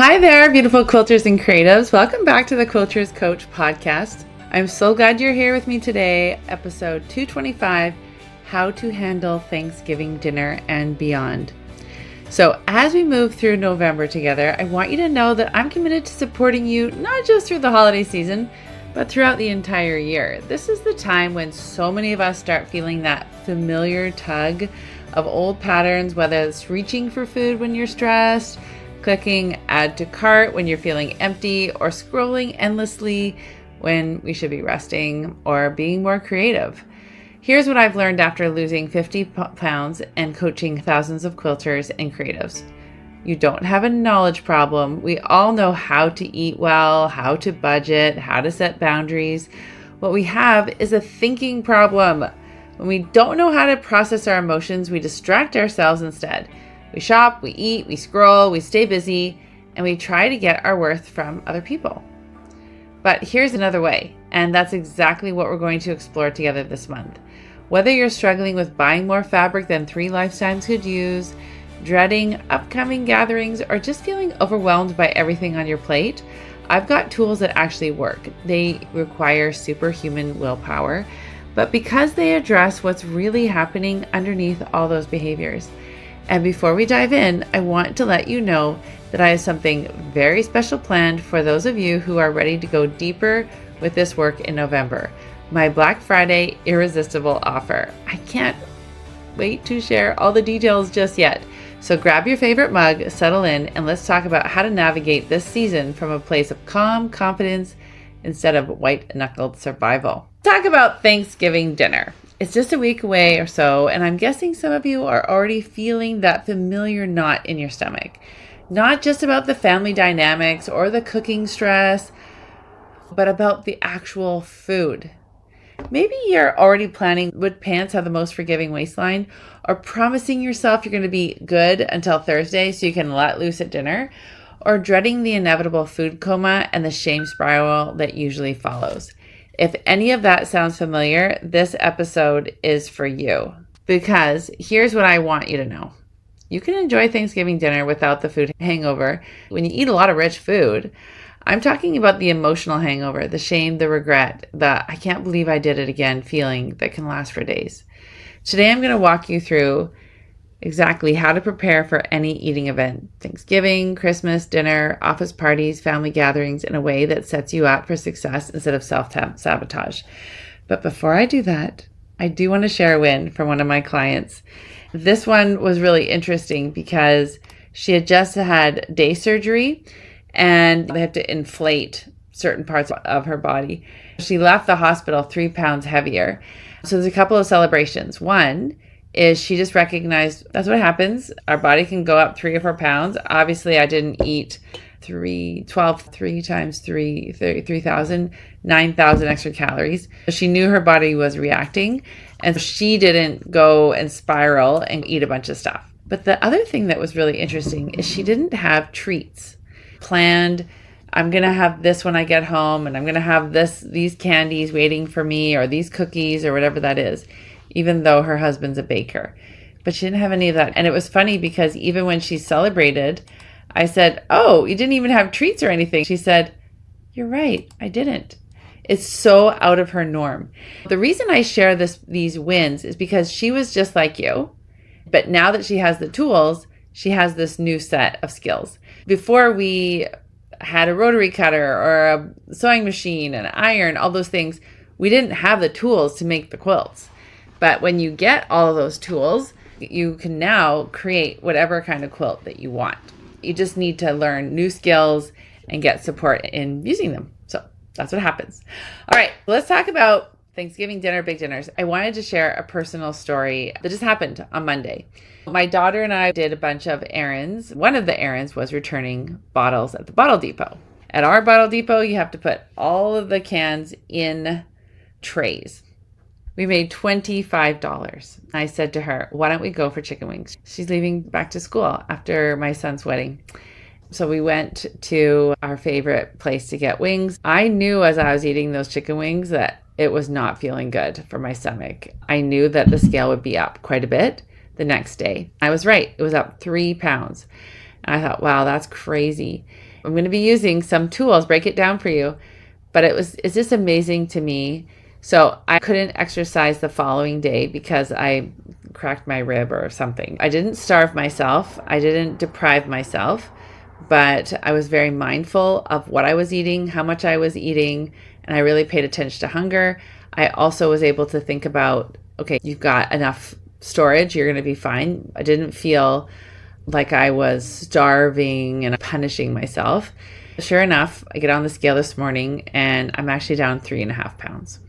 Hi there, beautiful quilters and creatives. Welcome back to the Quilters Coach podcast. I'm so glad you're here with me today, episode 225, How to Handle Thanksgiving Dinner and Beyond. So as we move through November together, I want you to know that I'm committed to supporting you, not just through the holiday season, but throughout the entire year. This is the time when so many of us start feeling that familiar tug of old patterns, whether it's reaching for food when you're stressed, clicking add to cart when you're feeling empty, or scrolling endlessly when we should be resting or being more creative. Here's what I've learned after losing 50 pounds and coaching thousands of quilters and creatives. You don't have a knowledge problem. We all know how to eat well, how to budget, how to set boundaries. What we have is a thinking problem. When we don't know how to process our emotions, we distract ourselves instead. We shop, we eat, we scroll, we stay busy, and we try to get our worth from other people. But here's another way, and that's exactly what we're going to explore together this month. Whether you're struggling with buying more fabric than 3 lifetimes could use, dreading upcoming gatherings, or just feeling overwhelmed by everything on your plate, I've got tools that actually work. They require superhuman willpower, but because they address what's really happening underneath all those behaviors. And before we dive in, I want to let you know that I have something very special planned for those of you who are ready to go deeper with this work in November. My Black Friday irresistible offer. I can't wait to share all the details just yet. So grab your favorite mug, settle in, and let's talk about how to navigate this season from a place of calm confidence instead of white-knuckled survival. Talk about Thanksgiving dinner. It's just a week away or so, and I'm guessing some of you are already feeling that familiar knot in your stomach. Not just about the family dynamics or the cooking stress, but about the actual food. Maybe you're already planning what pants have the most forgiving waistline, or promising yourself you're going to be good until Thursday so you can let loose at dinner, or dreading the inevitable food coma and the shame spiral that usually follows. If any of that sounds familiar, this episode is for you, because here's what I want you to know. You can enjoy Thanksgiving dinner without the food hangover. When you eat a lot of rich food, I'm talking about the emotional hangover, the shame, the regret, the I can't believe I did it again feeling that can last for days. Today, I'm going to walk you through exactly how to prepare for any eating event, Thanksgiving, Christmas, dinner, office parties, family gatherings, in a way that sets you up for success instead of self-sabotage. But before I do that, I do want to share a win from one of my clients. This one was really interesting because she had just had day surgery and they had to inflate certain parts of her body. She left the hospital 3 pounds heavier. So there's a couple of celebrations. One is she just recognized that's what happens. Our body can go up 3 or 4 pounds. Obviously, I didn't eat 3 times 3, 3,000, 9,000 extra calories. She knew her body was reacting, and she didn't go and spiral and eat a bunch of stuff. But the other thing that was really interesting is she didn't have treats planned. I'm going to have this when I get home, and I'm going to have these candies waiting for me, or these cookies, or whatever that is, even though her husband's a baker. But she didn't have any of that. And it was funny because even when she celebrated, I said, "Oh, you didn't even have treats or anything." She said, "You're right, I didn't." It's so out of her norm. The reason I share these wins is because she was just like you, but now that she has the tools, she has this new set of skills. Before we had a rotary cutter or a sewing machine, an iron, all those things, we didn't have the tools to make the quilts. But when you get all of those tools, you can now create whatever kind of quilt that you want. You just need to learn new skills and get support in using them. So that's what happens. All right, let's talk about Thanksgiving dinner, big dinners. I wanted to share a personal story that just happened on Monday. My daughter and I did a bunch of errands. One of the errands was returning bottles at the bottle depot. At our bottle depot, you have to put all of the cans in trays. We made $25. I said to her, "Why don't we go for chicken wings?" She's leaving back to school after my son's wedding. So we went to our favorite place to get wings. I knew as I was eating those chicken wings that it was not feeling good for my stomach. I knew that the scale would be up quite a bit the next day. I was right. It was up 3 pounds. And I thought, wow, that's crazy. I'm going to be using some tools, break it down for you, but it's just amazing to me. So I couldn't exercise the following day because I cracked my rib or something. I didn't starve myself. I didn't deprive myself, but I was very mindful of what I was eating, how much I was eating, and I really paid attention to hunger. I also was able to think about, okay, you've got enough storage, you're going to be fine. I didn't feel like I was starving and punishing myself. Sure enough, I get on the scale this morning and I'm actually down 3.5 pounds.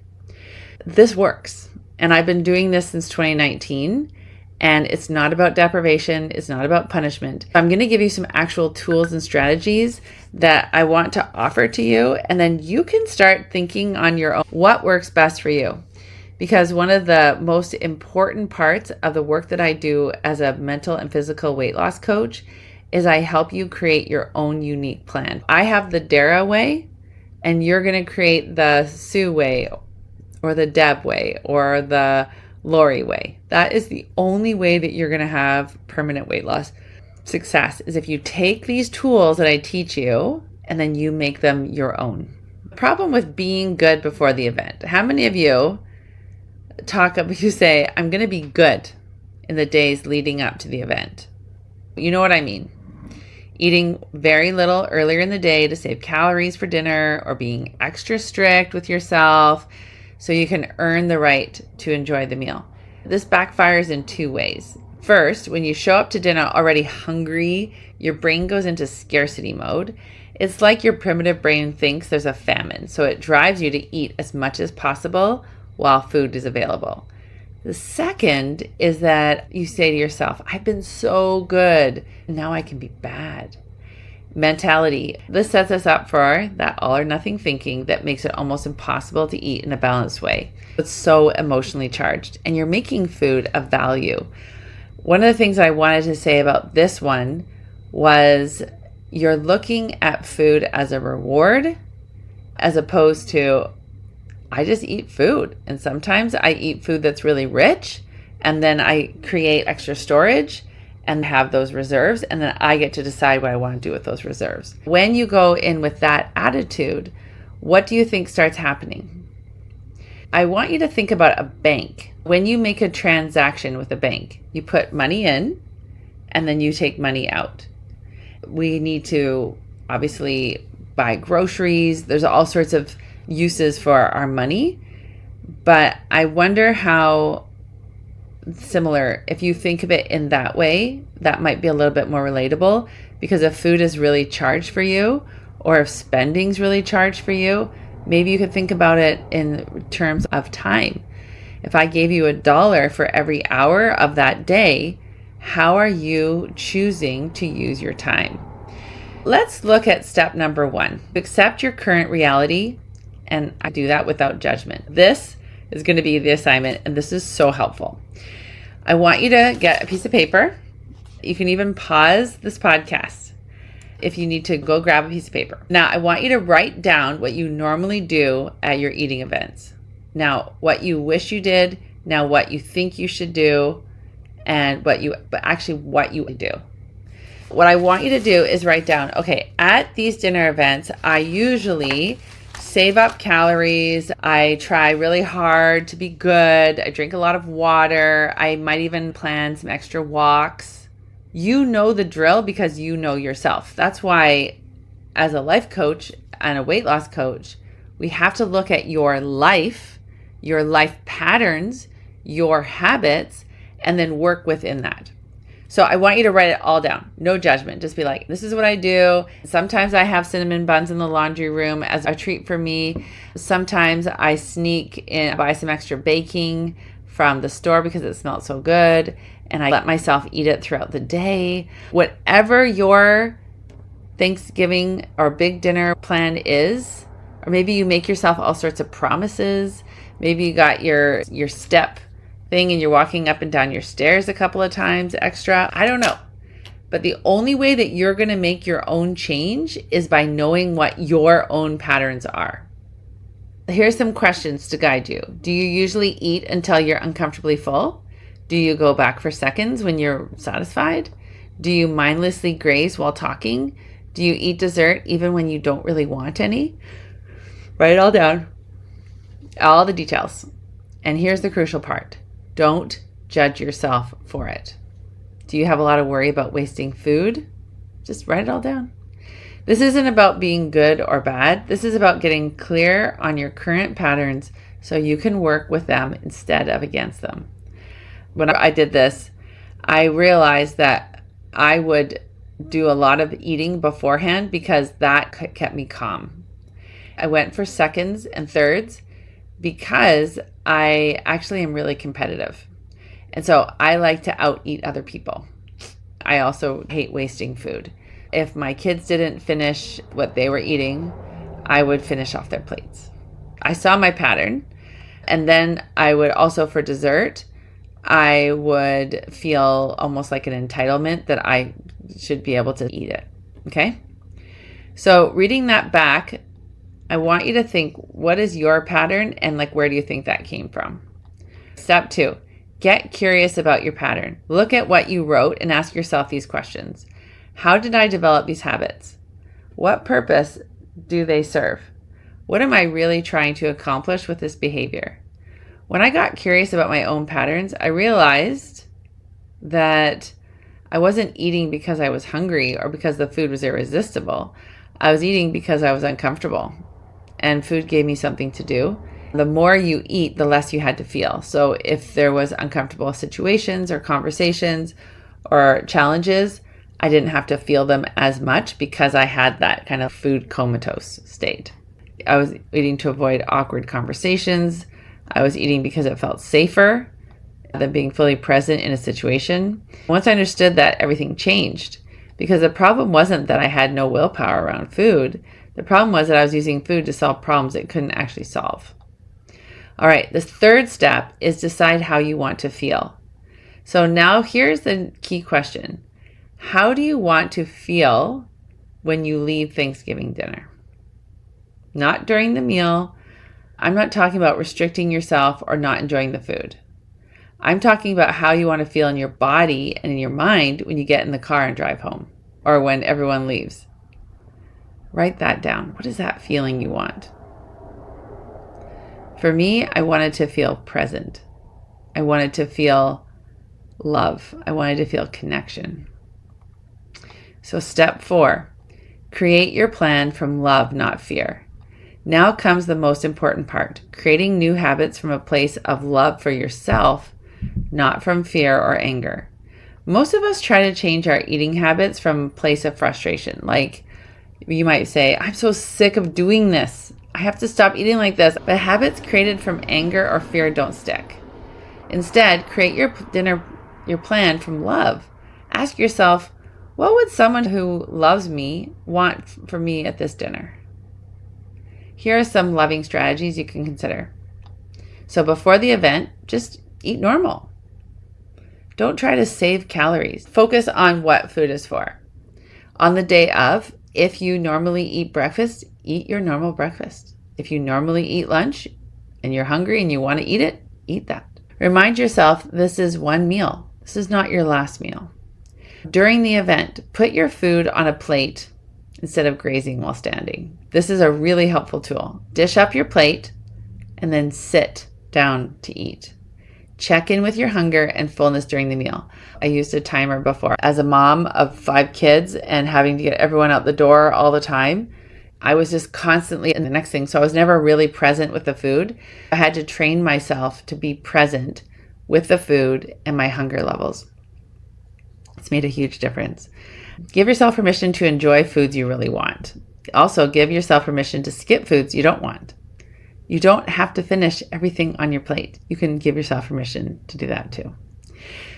This works. And I've been doing this since 2019. And it's not about deprivation. It's not about punishment. I'm going to give you some actual tools and strategies that I want to offer to you. And then you can start thinking on your own what works best for you. Because one of the most important parts of the work that I do as a mental and physical weight loss coach is I help you create your own unique plan. I have the Dara way, and you're going to create the Sue way, or the Deb way, or the Lori way. That is the only way that you're going to have permanent weight loss success, is if you take these tools that I teach you and then you make them your own. The problem with being good before the event. How many of you you say, I'm going to be good in the days leading up to the event? You know what I mean. Eating very little earlier in the day to save calories for dinner, or being extra strict with yourself so you can earn the right to enjoy the meal. This backfires in two ways. First, when you show up to dinner already hungry, your brain goes into scarcity mode. It's like your primitive brain thinks there's a famine, so it drives you to eat as much as possible while food is available. The second is that you say to yourself, I've been so good, now I can be bad. Mentality. This sets us up for that all or nothing thinking that makes it almost impossible to eat in a balanced way. It's so emotionally charged, and you're making food of value. One of the things I wanted to say about this one was you're looking at food as a reward as opposed to, I just eat food. And sometimes I eat food that's really rich, and then I create extra storage and have those reserves, and then I get to decide what I want to do with those reserves. When you go in with that attitude, what do you think starts happening? I want you to think about a bank. When you make a transaction with a bank, you put money in and then you take money out. We need to obviously buy groceries. There's all sorts of uses for our money, but I wonder how similar, if you think of it in that way, that might be a little bit more relatable, because if food is really charged for you, or if spending's really charged for you, maybe you could think about it in terms of time. If I gave you $1 for every hour of that day, how are you choosing to use your time? Let's look at step number 1. Accept your current reality. And I do that without judgment. This is going to be the assignment, and this is so helpful. I want you to get a piece of paper. You can even pause this podcast if you need to go grab a piece of paper. Now, I want you to write down what you normally do at your eating events. Now, what you wish you did, now what you think you should do, and what you do. What I want you to do is write down, okay, at these dinner events, I usually save up calories. I try really hard to be good. I drink a lot of water. I might even plan some extra walks. You know the drill because you know yourself. That's why, as a life coach and a weight loss coach, we have to look at your life patterns, your habits, and then work within that. So I want you to write it all down. No judgment. Just be like, this is what I do. Sometimes I have cinnamon buns in the laundry room as a treat for me. Sometimes I sneak in, buy some extra baking from the store because it smells so good, and I let myself eat it throughout the day. Whatever your Thanksgiving or big dinner plan is, or maybe you make yourself all sorts of promises. Maybe you got your step thing and you're walking up and down your stairs a couple of times extra. I don't know. But the only way that you're going to make your own change is by knowing what your own patterns are. Here's some questions to guide you. Do you usually eat until you're uncomfortably full? Do you go back for seconds when you're satisfied? Do you mindlessly graze while talking? Do you eat dessert even when you don't really want any? Write it all down, all the details. And here's the crucial part. Don't judge yourself for it. Do you have a lot of worry about wasting food? Just write it all down. This isn't about being good or bad. This is about getting clear on your current patterns so you can work with them instead of against them. When I did this, I realized that I would do a lot of eating beforehand because that kept me calm. I went for seconds and thirds because I actually am really competitive. And so I like to out eat other people. I also hate wasting food. If my kids didn't finish what they were eating, I would finish off their plates. I saw my pattern. And then I would also, for dessert, I would feel almost like an entitlement that I should be able to eat it. Okay? So reading that back, I want you to think, what is your pattern and where do you think that came from? Step 2, get curious about your pattern. Look at what you wrote and ask yourself these questions. How did I develop these habits? What purpose do they serve? What am I really trying to accomplish with this behavior? When I got curious about my own patterns, I realized that I wasn't eating because I was hungry or because the food was irresistible. I was eating because I was uncomfortable, and food gave me something to do. The more you eat, the less you had to feel. So if there was uncomfortable situations or conversations or challenges, I didn't have to feel them as much because I had that kind of food comatose state. I was eating to avoid awkward conversations. I was eating because it felt safer than being fully present in a situation. Once I understood that, everything changed, because the problem wasn't that I had no willpower around food. The problem was that I was using food to solve problems it couldn't actually solve. All right, the third step is decide how you want to feel. So now here's the key question. How do you want to feel when you leave Thanksgiving dinner? Not during the meal. I'm not talking about restricting yourself or not enjoying the food. I'm talking about how you want to feel in your body and in your mind when you get in the car and drive home, or when everyone leaves. Write that down. What is that feeling you want? For me, I wanted to feel present. I wanted to feel love. I wanted to feel connection. So step 4, create your plan from love, not fear. Now comes the most important part, creating new habits from a place of love for yourself, not from fear or anger. Most of us try to change our eating habits from a place of frustration. Like you might say, I'm so sick of doing this. I have to stop eating like this. But habits created from anger or fear don't stick. Instead, create your plan from love. Ask yourself, what would someone who loves me want for me at this dinner? Here are some loving strategies you can consider. So before the event, just eat normal. Don't try to save calories. Focus on what food is for. On the day of, if you normally eat breakfast, eat your normal breakfast. If you normally eat lunch and you're hungry and you want to eat it, eat that. Remind yourself this is one meal. This is not your last meal. During the event, put your food on a plate instead of grazing while standing. This is a really helpful tool. Dish up your plate and then sit down to eat. Check in with your hunger and fullness during the meal. I used a timer before. As a mom of 5 kids and having to get everyone out the door all the time, I was just constantly in the next thing. So I was never really present with the food. I had to train myself to be present with the food and my hunger levels. It's made a huge difference. Give yourself permission to enjoy foods you really want. Also, give yourself permission to skip foods you don't want. You don't have to finish everything on your plate. You can give yourself permission to do that too.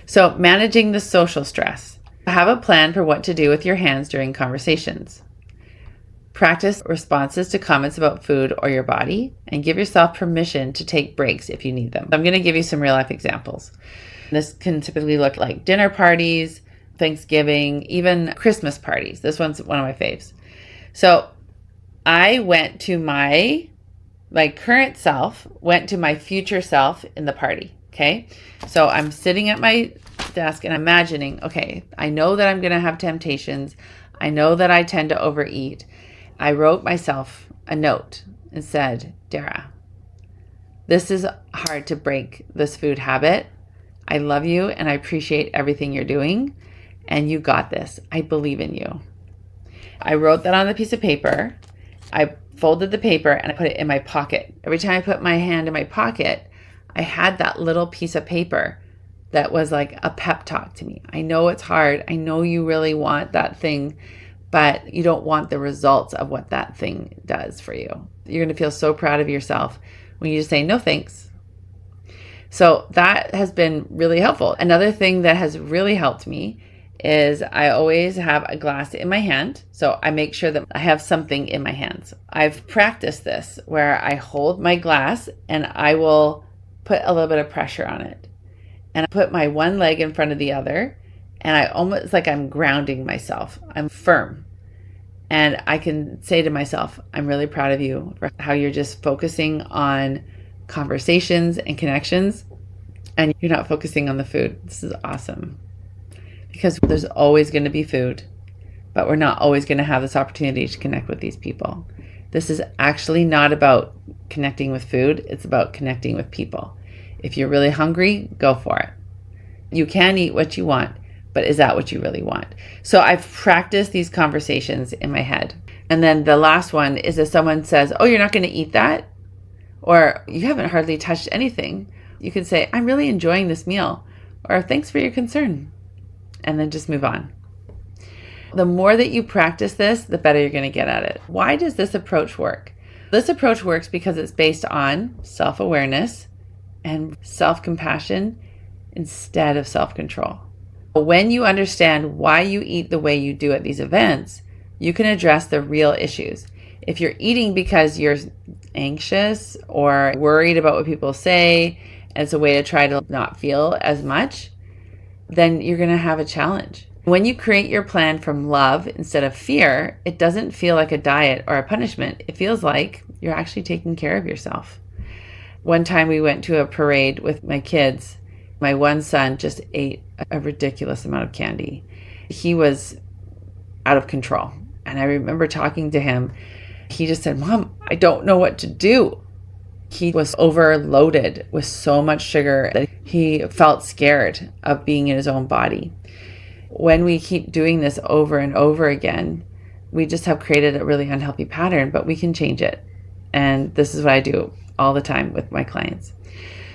So, managing the social stress. Have a plan for what to do with your hands during conversations. Practice responses to comments about food or your body, and give yourself permission to take breaks if you need them. I'm going to give you some real life examples. This can typically look like dinner parties, Thanksgiving, even Christmas parties. This one's one of my faves. So I went to my current self, went to my future self in the party. Okay. So I'm sitting at my desk and imagining, okay, I know that I'm going to have temptations. I know that I tend to overeat. I wrote myself a note and said, Dara, this is hard to break this food habit. I love you and I appreciate everything you're doing. And you got this. I believe in you. I wrote that on a piece of paper. I folded the paper and I put it in my pocket. Every time I put my hand in my pocket, I had that little piece of paper that was like a pep talk to me. I know it's hard. I know you really want that thing, but you don't want the results of what that thing does for you. You're going to feel so proud of yourself when you just say, no, thanks. So that has been really helpful. Another thing that has really helped me is I always have a glass in my hand. So I make sure that I have something in my hands. I've practiced this where I hold my glass and I will put a little bit of pressure on it. And I put my one leg in front of the other and I almost like I'm grounding myself. I'm firm. And I can say to myself, I'm really proud of you for how you're just focusing on conversations and connections and you're not focusing on the food. This is awesome. Because there's always going to be food, but we're not always going to have this opportunity to connect with these people. This is actually not about connecting with food. It's about connecting with people. If you're really hungry, go for it. You can eat what you want, but is that what you really want? So I've practiced these conversations in my head. And then the last one is if someone says, oh, you're not going to eat that? Or you haven't hardly touched anything. You can say, I'm really enjoying this meal. Or thanks for your concern. And then just move on. The more that you practice this, the better you're going to get at it. Why does this approach work? This approach works because it's based on self-awareness and self-compassion instead of self-control. When you understand why you eat the way you do at these events, you can address the real issues. If you're eating because you're anxious or worried about what people say, and it's a way to try to not feel as much, then you're going to have a challenge. When you create your plan from love instead of fear, it doesn't feel like a diet or a punishment. It feels like you're actually taking care of yourself. One time we went to a parade with my kids. My one son just ate a ridiculous amount of candy. He was out of control. And I remember talking to him. He just said, Mom, I don't know what to do. He was overloaded with so much sugar that he felt scared of being in his own body. When we keep doing this over and over again, we just have created a really unhealthy pattern, but we can change it. And this is what I do all the time with my clients.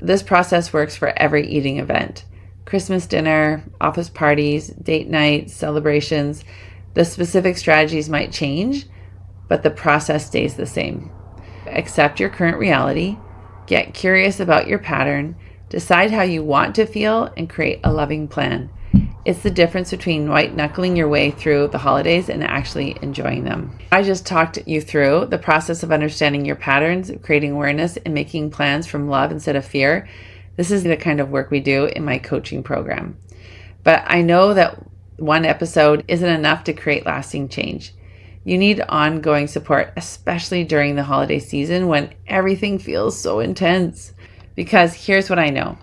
This process works for every eating event. Christmas dinner, office parties, date nights, celebrations. The specific strategies might change, but the process stays the same. Accept your current reality, get curious about your pattern, decide how you want to feel, and create a loving plan. It's the difference between white-knuckling your way through the holidays and actually enjoying them. I just talked you through the process of understanding your patterns, creating awareness, and making plans from love instead of fear. This is the kind of work we do in my coaching program. But I know that one episode isn't enough to create lasting change. You need ongoing support, especially during the holiday season when everything feels so intense. Because here's what I know.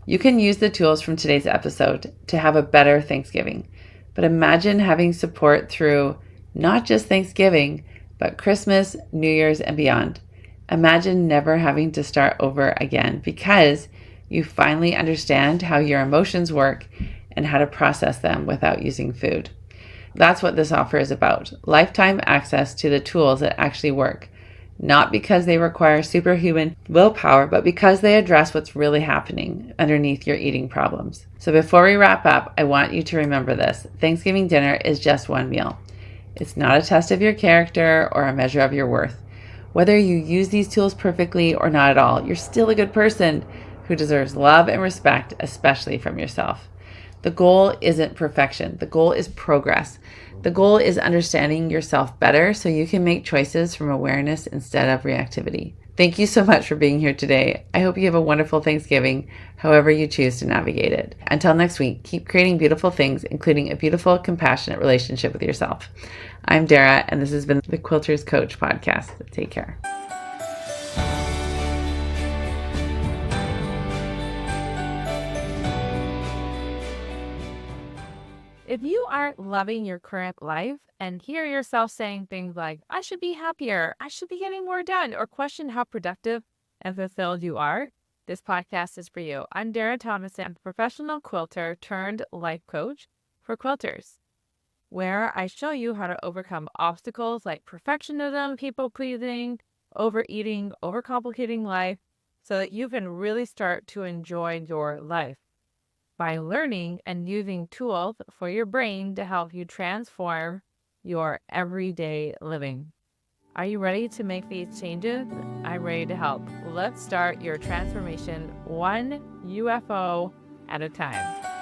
You can use the tools from today's episode to have a better Thanksgiving. But imagine having support through not just Thanksgiving, but Christmas, New Year's, and beyond. Imagine never having to start over again because you finally understand how your emotions work and how to process them without using food. That's what this offer is about. Lifetime access to the tools that actually work. Not because they require superhuman willpower, but because they address what's really happening underneath your eating problems. So before we wrap up, I want you to remember this. Thanksgiving dinner is just one meal. It's not a test of your character or a measure of your worth. Whether you use these tools perfectly or not at all, you're still a good person who deserves love and respect, especially from yourself. The goal isn't perfection. The goal is progress. The goal is understanding yourself better so you can make choices from awareness instead of reactivity. Thank you so much for being here today. I hope you have a wonderful Thanksgiving, however you choose to navigate it. Until next week, keep creating beautiful things, including a beautiful, compassionate relationship with yourself. I'm Dara, and this has been the Quilters Coach Podcast. Take care. If you aren't loving your current life and hear yourself saying things like, I should be happier, I should be getting more done, or question how productive and fulfilled you are, this podcast is for you. I'm Dara Thomas, I'm a professional quilter turned life coach for quilters, where I show you how to overcome obstacles like perfectionism, people pleasing, overeating, overcomplicating life, so that you can really start to enjoy your life by learning and using tools for your brain to help you transform your everyday living. Are you ready to make these changes? I'm ready to help. Let's start your transformation one UFO at a time.